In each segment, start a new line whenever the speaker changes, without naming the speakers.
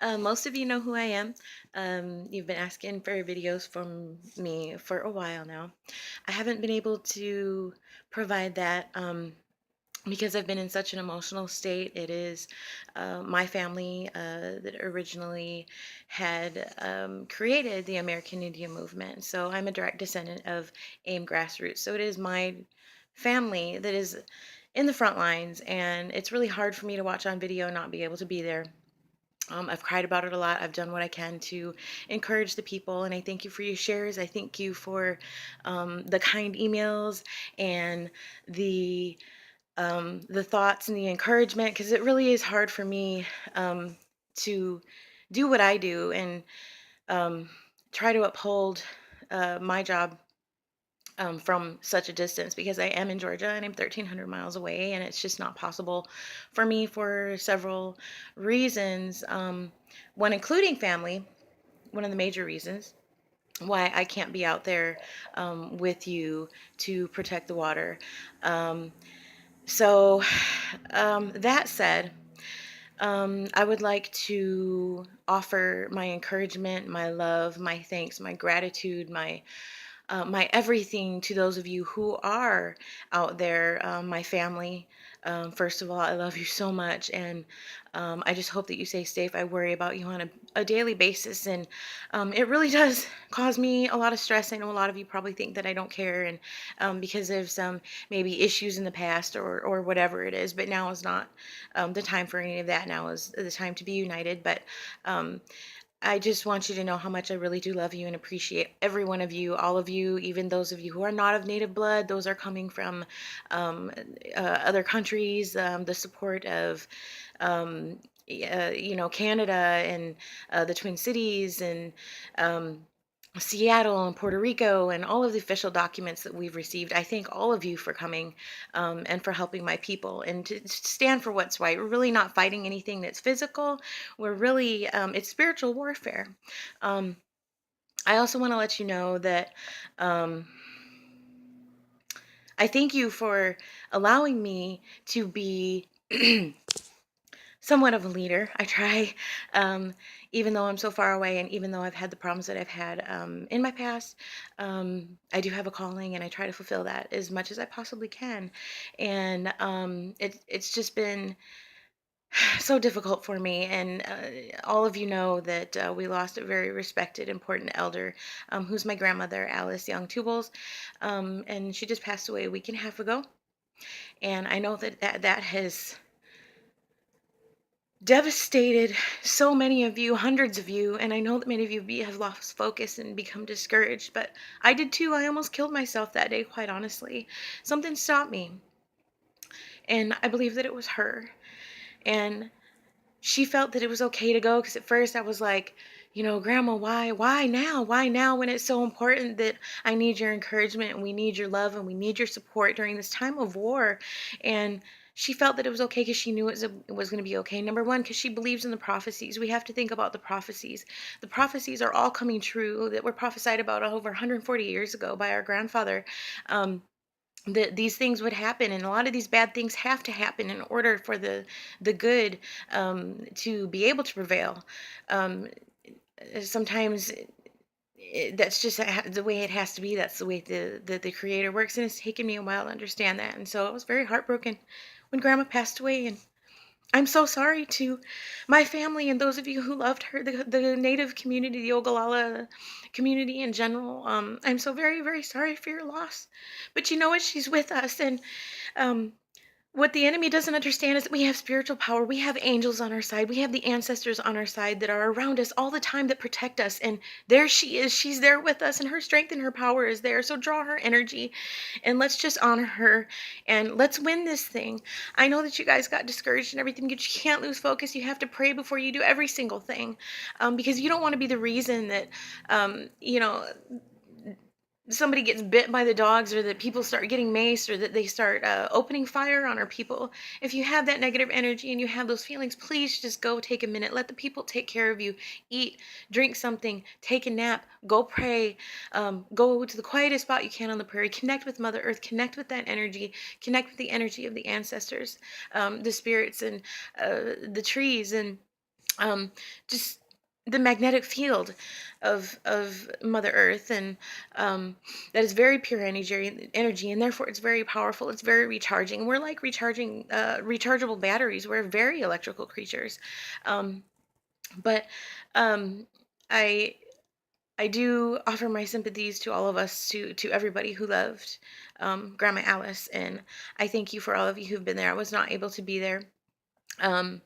Most of you know who I am. You've been asking for videos from me for a while now. I haven't been able to provide that because I've been in such an emotional state. It is my family that originally had created the American Indian movement. So I'm a direct descendant of AIM grassroots. So it is my family that is in the front lines, and it's really hard for me to watch on video and not be able to be there. I've cried about it a lot. I've done what I can to encourage the people, and I thank you for your shares. I thank you for the kind emails and the thoughts and the encouragement, because it really is hard for me to do what I do and um, try to uphold my job from such a distance, because I am in Georgia and I'm 1,300 miles away, and it's just not possible for me for several reasons, one including family. One of the major reasons why I can't be out there with you to protect the water. Um, so, that said, I would like to offer my encouragement, my love, my thanks, my gratitude, my everything to those of you who are out there, my family. First of all, I love you so much, and I just hope that you stay safe. I worry about you on a daily basis, and it really does cause me a lot of stress. I know a lot of you probably think that I don't care, and because of some maybe issues in the past or whatever it is, but now is not the time for any of that. Now is the time to be united. But um, I just want you to know how much I really do love you and appreciate every one of you, all of you, even those of you who are not of native blood. Those are coming from other countries, the support of, Canada and the Twin Cities and Seattle and Puerto Rico and all of the official documents that we've received. I thank all of you for coming and for helping my people and to stand for what's right. We're really not fighting anything that's physical. We're really, it's spiritual warfare. Um, I also want to let you know that um, I thank you for allowing me to be somewhat of a leader. I try, um, even though I'm so far away, and even though I've had the problems that I've had in my past, I do have a calling, and I try to fulfill that as much as I possibly can. And it's just been so difficult for me. And all of you know that we lost a very respected, important elder, who's my grandmother, Alice Young Tubles, and she just passed away a week and a half ago. And I know that has devastated so many of you, hundreds of you, and I know that many of you have lost focus and become discouraged, but I did too. I almost killed myself that day, quite honestly. Something stopped me, and I believe that it was her. And she felt that it was okay to go, because at first I was like, Grandma, why now? Why now, when it's so important that I need your encouragement and we need your love and we need your support during this time of war? And she felt that it was okay because she knew it was going to be okay. Number one, because she believes in the prophecies. We have to think about the prophecies. The prophecies are all coming true that were prophesied about over 140 years ago by our grandfather. That these things would happen, and a lot of these bad things have to happen in order for the good to be able to prevail. um, Sometimes that's just the way it has to be. That's the way the creator works, and it's taken me a while to understand that. And so I was very heartbroken when grandma passed away, and I'm so sorry to my family and those of you who loved her, the Native community, the Ogallala community in general. I'm so very, very sorry for your loss. But you know what? She's with us. And um, what the enemy doesn't understand is that we have spiritual power. We have angels on our side. We have the ancestors on our side that are around us all the time, that protect us. And there she is. She's there with us, and her strength and her power is there. So draw her energy, and let's just honor her, and let's win this thing. I know that you guys got discouraged and everything, but you can't lose focus. You have to pray before you do every single thing, because you don't want to be the reason that, um, you know, somebody gets bit by the dogs, or that people start getting maced, or that they start opening fire on our people. If you have that negative energy and you have those feelings, please just go take a minute. Let the people take care of you. Eat, drink something, take a nap, go pray, go to the quietest spot you can on the prairie. Connect with Mother Earth, connect with that energy, connect with the energy of the ancestors, the spirits, and the trees, and um, just the magnetic field of Mother Earth, and that is very pure energy, and therefore it's very powerful. It's very recharging. We're like recharging rechargeable batteries. We're very electrical creatures, um, but um, I I do offer my sympathies to all of us, to everybody who loved Grandma Alice, and I thank you for all of you who've been there. I was not able to be there. Um,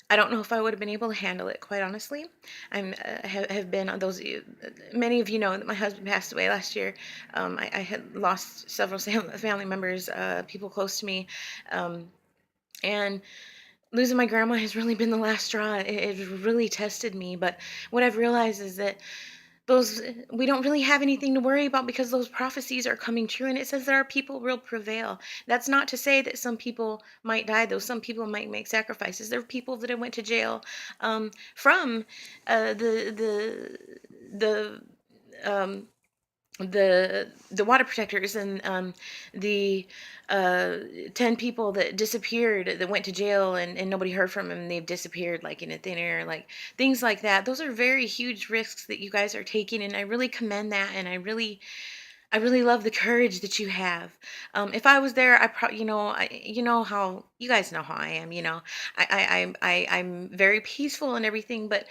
I don't know if I would have been able to handle it, quite honestly. Have been on those. Many of you know that my husband passed away last year. I had lost several family members, people close to me, um, and losing my grandma has really been the last straw. It really tested me. But what I've realized is that those we don't really have anything to worry about, because those prophecies are coming true, and it says that our people will prevail. That's not to say that some people might die, though. Some people might make sacrifices. There are people that have went to jail from the um, the water protectors, and the uh 10 people that disappeared, that went to jail, and nobody heard from them. They've disappeared like in a thin air, like things like that. Those are very huge risks that you guys are taking, and I really commend that, and I really love the courage that you have. If I was there, I probably, you know how you guys know how I am. I'm very peaceful and everything, but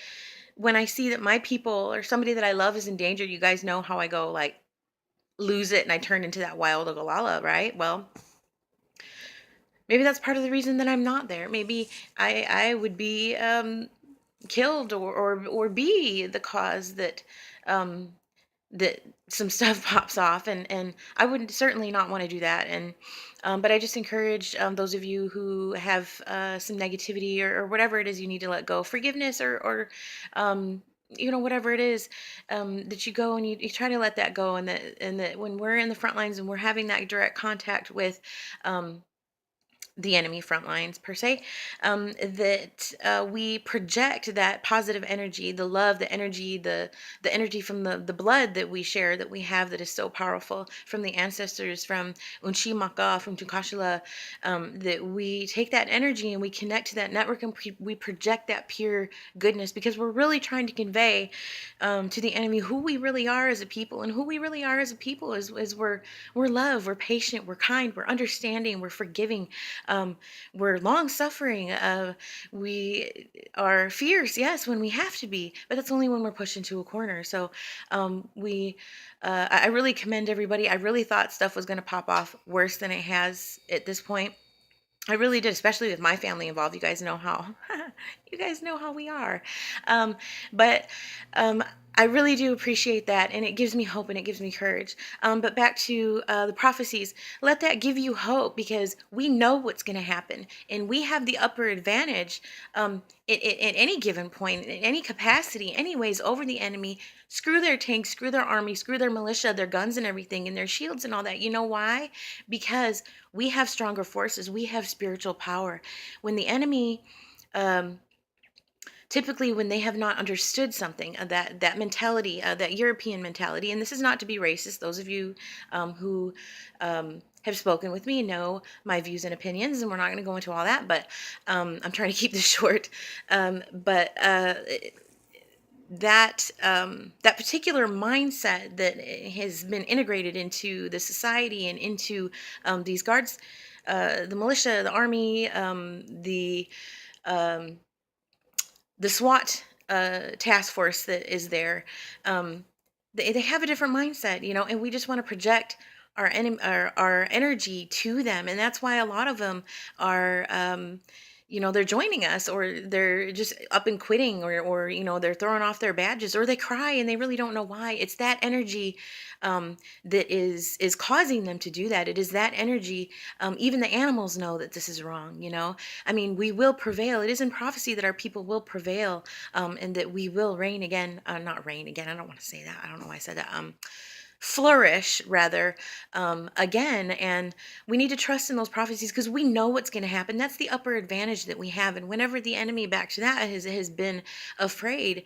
when I see that my people or somebody that I love is in danger, you guys know how I go, like, lose it, and I turn into that wild Ogallala, right? Well, maybe that's part of the reason that I'm not there. Maybe I would be killed, or be the cause um that some stuff pops off, and I would certainly not want to do that. And but I just encourage those of you who have some negativity, or whatever it is you need to let go, forgiveness, or whatever it is, that you go and you try to let that go, and that when we're in the front lines and we're having that direct contact with um, the enemy front lines per se, that we project that positive energy, the love, the energy, the energy from the blood that we share, that we have, that is so powerful, from the ancestors, from Unchimaka, from Tukashila, that we take that energy and we connect to that network, and we project that pure goodness, because we're really trying to convey to the enemy who we really are as a people. And who we really are as a people is we're love, we're patient, we're kind, we're understanding, we're forgiving, um, we're long suffering. We are fierce, yes, when we have to be, but that's only when we're pushed into a corner. So I really commend everybody. I really thought stuff was going to pop off worse than it has at this point. I really did, especially with my family involved. You guys know how, you guys know how we are. Um, but I really do appreciate that, and it gives me hope and it gives me courage. But back to the prophecies, let that give you hope, because we know what's going to happen, and we have the upper advantage at any given point, in any capacity, anyways, over the enemy. Screw their tanks, screw their army, screw their militia, their guns and everything, and their shields and all that. You know why? Because we have stronger forces. We have spiritual power. When the enemy, um, typically when they have not understood something, that mentality, that European mentality, and this is not to be racist. Those of you who have spoken with me know my views and opinions, and we're not going to go into all that, but I'm trying to keep this short. But that particular mindset that has been integrated into the society and into these guards, the militia, the army, um, the SWAT task force that is there, they have a different mindset, and we just want to project our energy to them, and that's why a lot of them are, they're joining us, or they're just up and quitting, or they're throwing off their badges, or they cry and they really don't know why. It's that energy that is causing them to do that. It is that energy. Even the animals know that this is wrong. I mean, we will prevail. It is in prophecy that our people will prevail, and that we will reign again. Not reign again. I don't want to say that. I don't know why I said that. Flourish rather, again. And we need to trust in those prophecies, because we know what's going to happen. That's the upper advantage that we have. And whenever the enemy, back to that, has been afraid,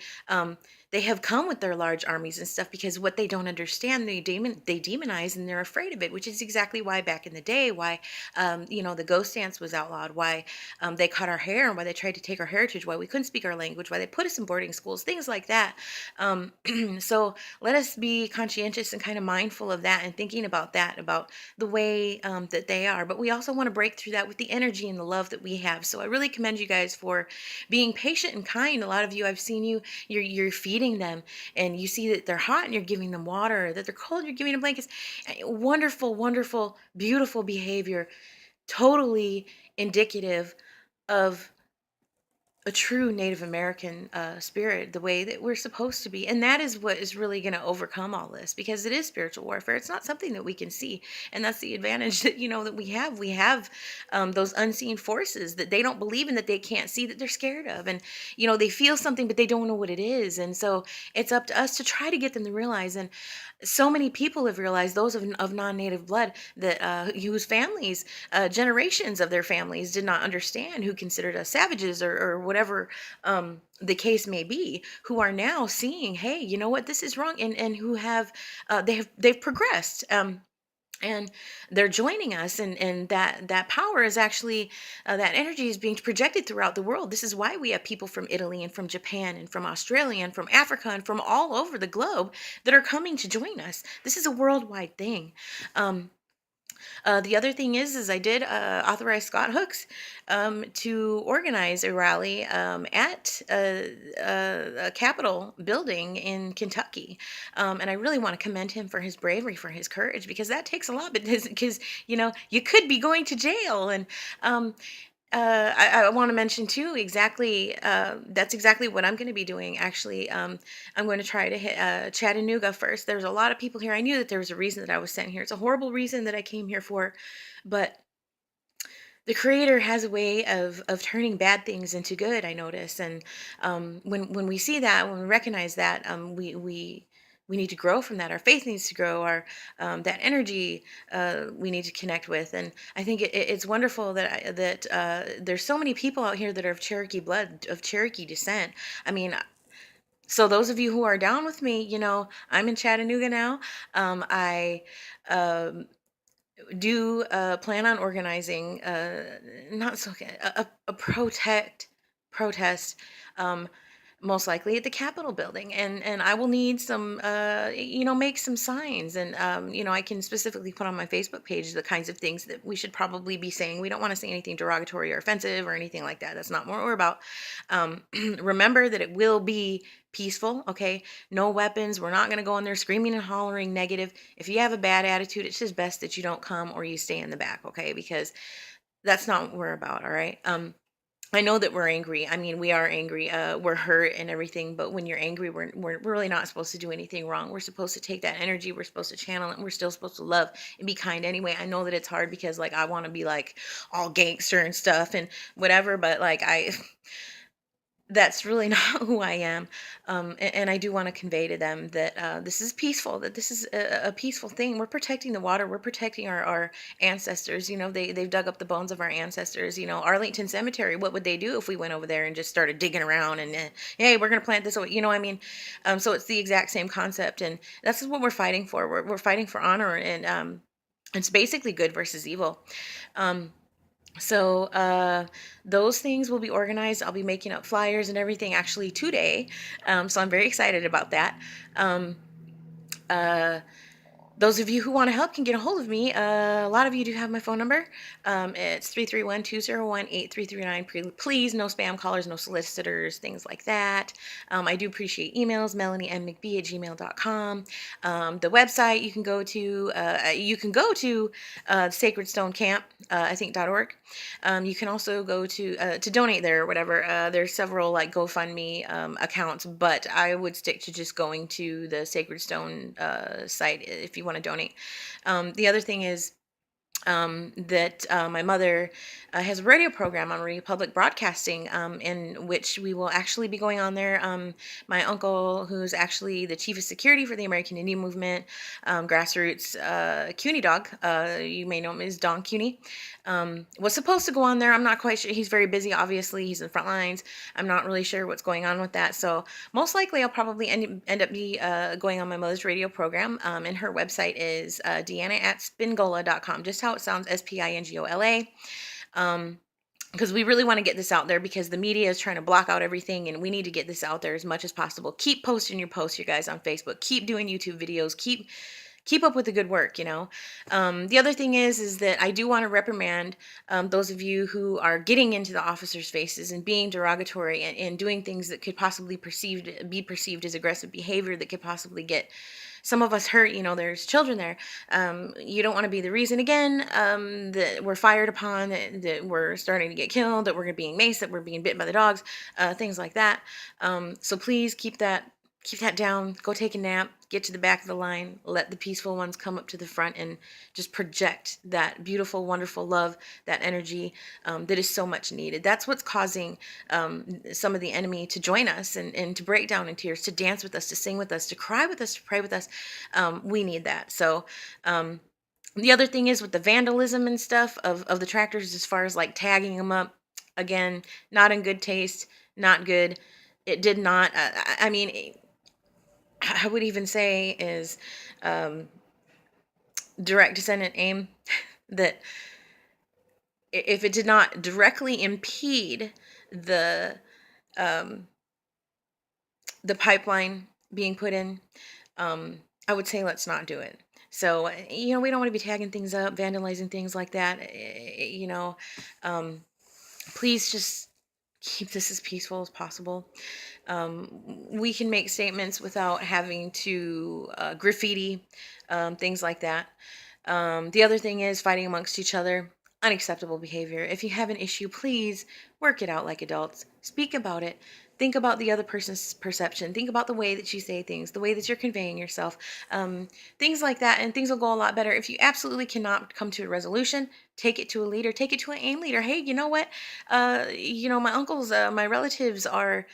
they have come with their large armies and stuff, because what they don't understand, they demonize, and they're afraid of it, which is exactly why back in the day, why the ghost dance was outlawed, why they cut our hair, and why they tried to take our heritage, why we couldn't speak our language, why they put us in boarding schools, things like that. um, so let us be conscientious and kind of mindful of that, and thinking about that, about the way that they are. But we also want to break through that with the energy and the love that we have. So I really commend you guys for being patient and kind. A lot of you, I've seen you're feeding them, and you see that they're hot and you're giving them water, that they're cold, you're giving them blankets. Wonderful, wonderful, beautiful behavior, totally indicative of a true Native American spirit, the way that we're supposed to be. And that is what is really going to overcome all this, because it is spiritual warfare. It's not something that we can see. And that's the advantage that, that we have. We have those unseen forces that they don't believe in, that they can't see, that they're scared of. And, they feel something, but they don't know what it is. And so it's up to us to try to get them to realize. And so many people have realized, those of non-native blood, that whose families, generations of their families did not understand, who considered us savages, or whatever the case may be, who are now seeing, hey, you know what, this is wrong, and who have they've progressed. And they're joining us, and that power is actually, that energy is being projected throughout the world. This is why we have people from Italy and from Japan and from Australia and from Africa and from all over the globe that are coming to join us. This is a worldwide thing. The other thing is I did authorize Scott Hooks to organize a rally at a Capitol building in Kentucky. And I really want to commend him for his bravery, for his courage, because that takes a lot, because, you could be going to jail. And I want to mention too, exactly, that's exactly what I'm going to be doing. Actually, I'm going to try to hit Chattanooga first. There's a lot of people here. I knew that there was a reason that I was sent here. It's a horrible reason that I came here for, but the creator has a way of turning bad things into good, I notice. And when we see that, when we recognize that, we need to grow from that. Our faith needs to grow. Our that energy we need to connect with. And I think it's wonderful that there's so many people out here that are of Cherokee blood, of Cherokee descent. I mean, so those of you who are down with me, I'm in Chattanooga now. I um, do plan on organizing, not so a protest, um, most likely at the Capitol building, and I will need some, make some signs, and I can specifically put on my Facebook page the kinds of things that we should probably be saying. We don't want to say anything derogatory or offensive or anything like that. That's not what we're about. Remember that it will be peaceful, okay? No weapons. We're not going to go in there screaming and hollering negative. If you have a bad attitude, it's just best that you don't come, or you stay in the back, okay? Because that's not what we're about, all right? I know that we're angry. I mean, we are angry. We're hurt and everything. But when you're angry, we're really not supposed to do anything wrong. We're supposed to take that energy. We're supposed to channel it. And we're still supposed to love and be kind anyway. I know that it's hard, because like I want to be like all gangster and stuff and whatever. But like that's really not who I am. And I do want to convey to them that this is peaceful, that this is a peaceful thing. We're protecting the water. We're protecting our ancestors. They've dug up the bones of our ancestors. Arlington Cemetery, what would they do if we went over there and just started digging around and, hey, we're going to plant this away? I mean, so it's the exact same concept. And that's what we're fighting for. We're fighting for honor. And it's basically good versus evil. So those things will be organized. I'll be making up flyers and everything actually today. So I'm very excited about that. Uh, those of you who want to help can get a hold of me. A lot of you do have my phone number. It's 331-201-8339. Please, no spam callers, no solicitors, things like that. I do appreciate emails, melaniemmcbee@gmail.com. The website you can go to Sacred Stone Camp, I think .org. You can also go to donate there or whatever. There's several like GoFundMe accounts, but I would stick to just going to the Sacred Stone site if you want to donate. The other thing is, that my mother has a radio program on Radio Public Broadcasting, in which we will actually be going on there. My uncle, who's actually the chief of security for the American Indian Movement, grassroots CUNY dog, you may know him as Don CUNY, was supposed to go on there. I'm not quite sure. He's very busy, obviously. He's in the front lines. I'm not really sure what's going on with that. So most likely I'll probably end up going on my mother's radio program. And her website is Deanna@spingola.com, just how it sounds, SPINGOLA. Because we really want to get this out there, because the media is trying to block out everything, and we need to get this out there as much as possible. Keep posting your posts, you guys, on Facebook. Keep doing YouTube videos. Keep up with the good work, you know. The other thing is that I do want to reprimand those of you who are getting into the officers' faces and being derogatory, and doing things that could possibly be perceived as aggressive behavior that could possibly get some of us hurt. You know, there's children there. You don't want to be the reason again that we're fired upon, that we're starting to get killed, that we're being maced, that we're being bitten by the dogs, things like that. So please keep that down. Go take a nap. Get to the back of the line. Let the peaceful ones come up to the front and just project that beautiful, wonderful love, that energy that is so much needed. That's what's causing some of the enemy to join us, and to break down in tears, to dance with us, to sing with us, to cry with us, to pray with us. We need that. So the other thing is with the vandalism and stuff of the tractors, as far as like tagging them up, again, not in good taste, not good. It did not, I mean, I would even say is direct descendant aim, that if it did not directly impede the pipeline being put in, I would say let's not do it. So, you know, we don't want to be tagging things up, vandalizing things like that. You know, please just keep this as peaceful as possible. We can make statements without having to graffiti, things like that. The other thing is fighting amongst each other. Unacceptable behavior. If you have an issue, please work it out like adults. Speak about it. Think about the other person's perception. Think about the way that you say things, the way that you're conveying yourself, things like that, and things will go a lot better. If you absolutely cannot come to a resolution, take it to a leader, take it to an AIM leader. Hey, you know what? You know, my uncles, my relatives are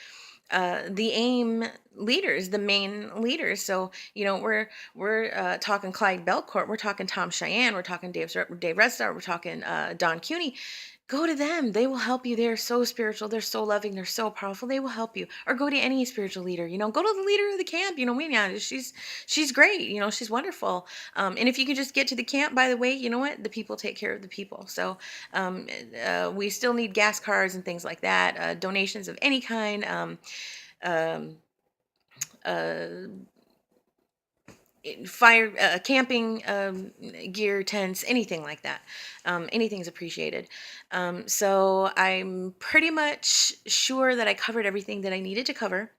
the AIM leaders, the main leaders. So, you know, we're talking Clyde Belcourt, we're talking Tom Cheyenne, we're talking Dave Redstar, we're talking Don CUNY. Go to them. They will help you. They're so spiritual. They're so loving. They're so powerful. They will help you. Or go to any spiritual leader. You know, go to the leader of the camp. You know, Mia, she's great. You know, she's wonderful. And if you can just get to the camp, by the way, you know what? The people take care of the people. So we still need gas cars and things like that. Donations of any kind. Uh, Fire, camping gear, tents, anything like that. Anything's appreciated. So I'm pretty much sure that I covered everything that I needed to cover.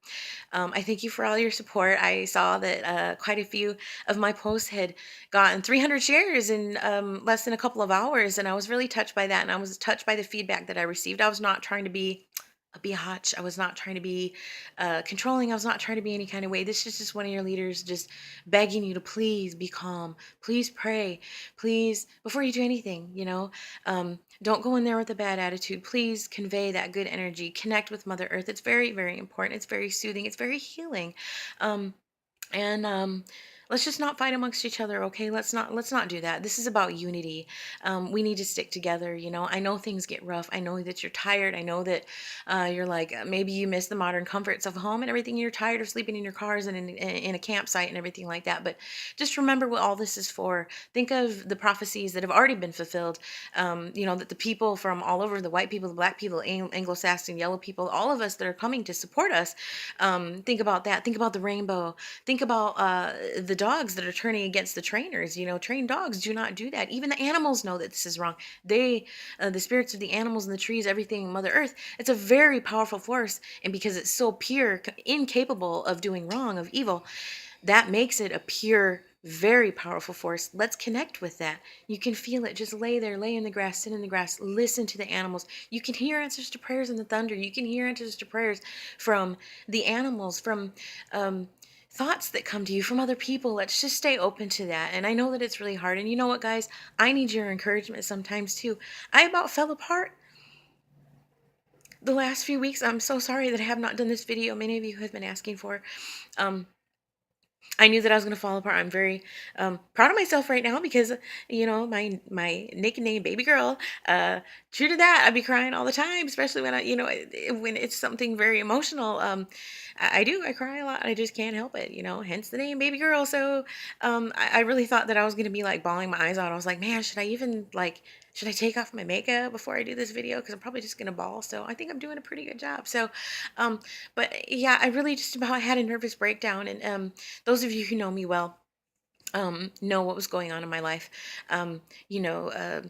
I thank you for all your support. I saw that quite a few of my posts had gotten 300 shares in less than a couple of hours, and I was really touched by that, and I was touched by the feedback that I received. I was not trying to be a biatch. I was not trying to be controlling. I was not trying to be any kind of way. This is just one of your leaders just begging you to please be calm. Please pray. Please, before you do anything, you know, don't go in there with a bad attitude. Please convey that good energy. Connect with Mother Earth. It's very, very important. It's very soothing. It's very healing. And let's just not fight amongst each other, okay? Let's not do that. This is about unity. We need to stick together. You know, I know things get rough. I know that you're tired. I know that you're like, maybe you miss the modern comforts of home and everything. You're tired of sleeping in your cars and in a campsite and everything like that. But just remember what all this is for. Think of the prophecies that have already been fulfilled. You know, that the people from all over, the white people, the black people, Anglo-Saxon, yellow people, all of us that are coming to support us, think about that. Think about the rainbow. Think about the dogs that are turning against the trainers. You know, trained dogs do not do that. Even the animals know that this is wrong. They, the spirits of the animals and the trees, everything, Mother Earth, it's a very powerful force. And because it's so pure, incapable of doing wrong, of evil, that makes it a pure, very powerful force. Let's connect with that. You can feel it. Just lay there, lay in the grass, sit in the grass, listen to the animals. You can hear answers to prayers in the thunder. You can hear answers to prayers from the animals, from thoughts that come to you from other people, let's just stay open to that. And I know that it's really hard. And you know what, guys? I need your encouragement sometimes too. I about fell apart the last few weeks. I'm so sorry that I have not done this video. Many of you have been asking for. Um, I knew that I was going to fall apart. I'm very proud of myself right now because, my nickname, baby girl, true to that, I'd be crying all the time, especially when when it's something very emotional. I cry a lot. I just can't help it, hence the name, baby girl. So I really thought that I was going to be like bawling my eyes out. I was like, man, should I take off my makeup before I do this video? Because I'm probably just going to bawl. So I think I'm doing a pretty good job. So, but yeah, I really just about had a nervous breakdown. And those of you who know me well know what was going on in my life. Um, you know, uh,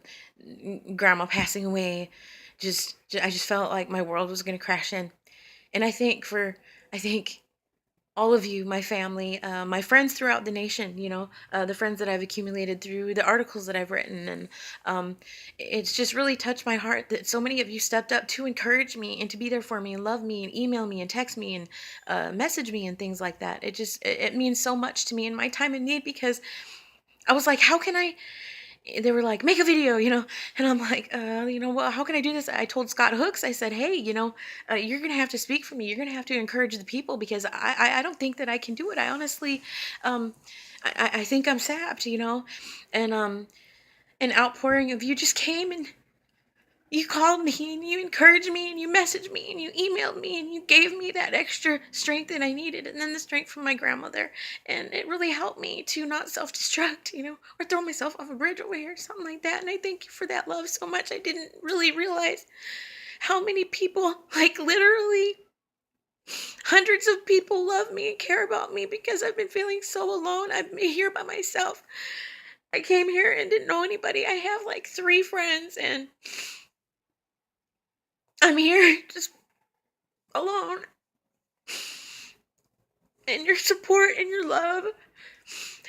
Grandma passing away, I just felt like my world was going to crash in. And I think all of you, my family, my friends throughout the nation, the friends that I've accumulated through the articles that I've written. And it's just really touched my heart that so many of you stepped up to encourage me and to be there for me and love me and email me and text me and message me and things like that. It means so much to me in my time of need because I was like, how can I? They were like, make a video, and I'm like, well, how can I do this? I told Scott Hooks, I said, hey, you're gonna have to speak for me. You're gonna have to encourage the people because I don't think that I can do it. I honestly, um, I think I'm sapped, and an outpouring of you just came and you called me and you encouraged me and you messaged me and you emailed me and you gave me that extra strength that I needed, and then the strength from my grandmother. And it really helped me to not self-destruct, or throw myself off a bridge over here or something like that. And I thank you for that love so much. I didn't really realize how many people, like literally hundreds of people, love me and care about me because I've been feeling so alone. I've been here by myself. I came here and didn't know anybody. I have like 3 friends and I'm here just alone. And your support and your love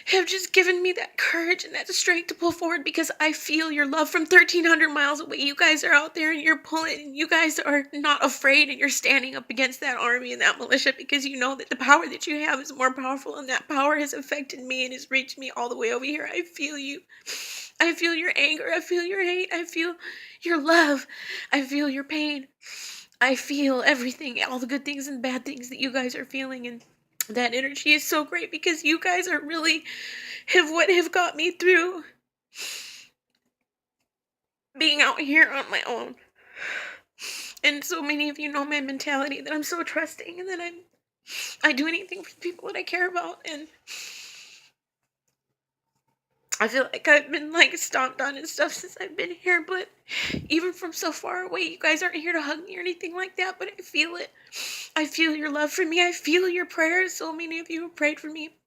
have just given me that courage and that strength to pull forward because I feel your love from 1,300 miles away. You guys are out there and you're pulling, and you guys are not afraid, and you're standing up against that army and that militia because you know that the power that you have is more powerful, and that power has affected me and has reached me all the way over here. I feel you. I feel your anger. I feel your hate. I feel your love. I feel your pain. I feel everything, all the good things and bad things that you guys are feeling. And that energy is so great because you guys are really have got me through being out here on my own. And so many of you know my mentality, that I'm so trusting and that I do anything for the people that I care about. And I feel like I've been like stomped on and stuff since I've been here, but even from so far away, you guys aren't here to hug me or anything like that, but I feel it. I feel your love for me. I feel your prayers. So many of you have prayed for me.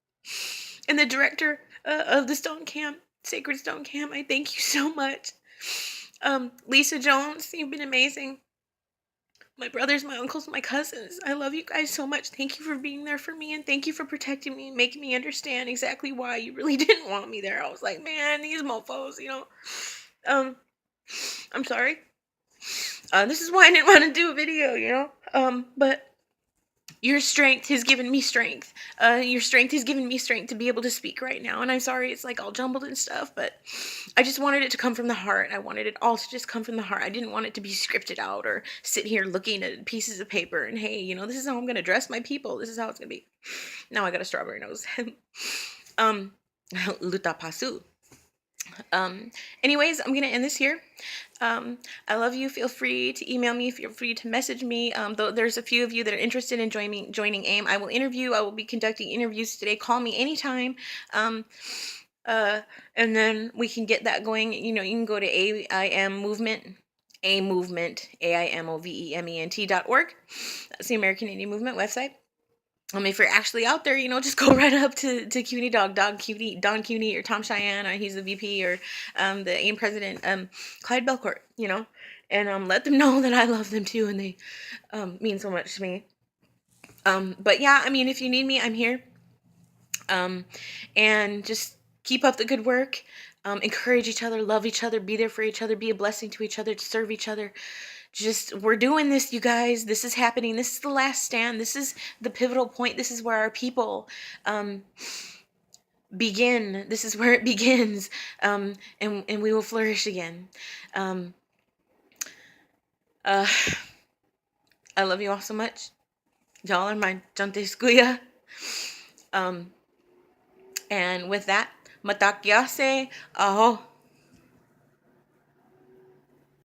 And the director of the Stone Camp, Sacred Stone Camp, I thank you so much. Lisa Jones, you've been amazing. My brothers, my uncles, my cousins, I love you guys so much. Thank you for being there for me, and thank you for protecting me and making me understand exactly why you really didn't want me there. I was like, man, these mofos, Um, I'm sorry. This is why I didn't want to do a video, but your strength has given me strength. Your strength has given me strength to be able to speak right now. And I'm sorry it's like all jumbled and stuff, but I just wanted it to come from the heart. I wanted it all to just come from the heart. I didn't want it to be scripted out or sit here looking at pieces of paper and, hey, this is how I'm going to dress my people. This is how it's going to be. Now I got a strawberry nose. Luta pasu. Anyways, I'm gonna end this here. I love you. Feel free to email me. Feel free to message me. Though there's a few of you that are interested in joining AIM. I will be conducting interviews today. Call me anytime. And then we can get that going. You can go to AIM Movement, AIMOVEMENT.org. That's the American Indian Movement website. If you're actually out there, just go right up to Cutie Don Cutie, or Tom Cheyenne, or he's the VP, or the AIM president, Clyde Belcourt, and let them know that I love them too, and they mean so much to me. But yeah, if you need me, I'm here. And just keep up the good work. encourage each other, love each other, be there for each other, be a blessing to each other, to serve each other. Just, we're doing this, you guys. This is happening. This is the last stand. This is the pivotal point. This is where our people begin. This is where it begins. And we will flourish again. Um, uh, I love you all so much. Y'all are my Jante Skuya. And with that, matakyase, aho.